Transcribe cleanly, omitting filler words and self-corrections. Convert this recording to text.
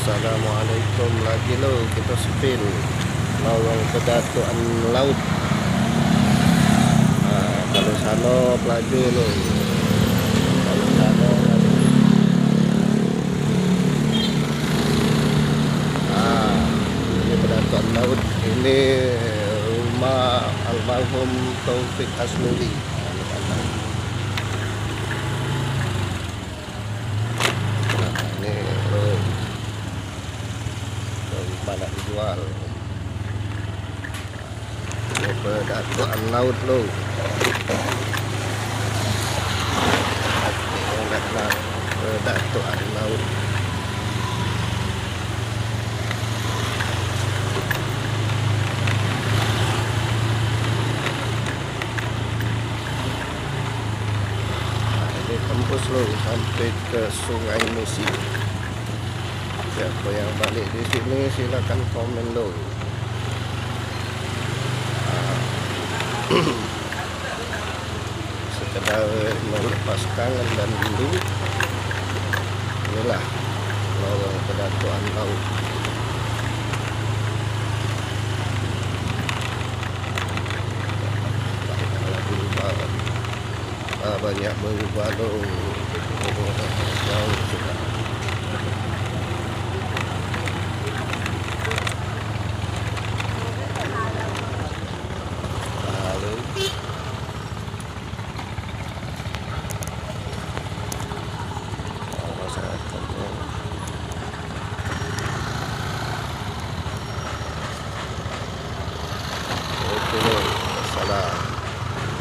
Assalamualaikum lagi lo, kita spin lorong Pedatuan Laut. Kalau sana pelaju lo, kalau sana ini Pedatuan Laut, ini rumah almarhum Taufik Asnuri. Ini lo mana dijual. Ini Pedatuan Laut lo. Pedatuan Laut. Ini tembus lo sampai ke Sungai Musi. Siapa yang balik di sini silakan komen lo. Sekedar melepas kangen dan rindu. Inilah lorong Pedatuan Laut. Banyak berubah loh. Jauh sudah.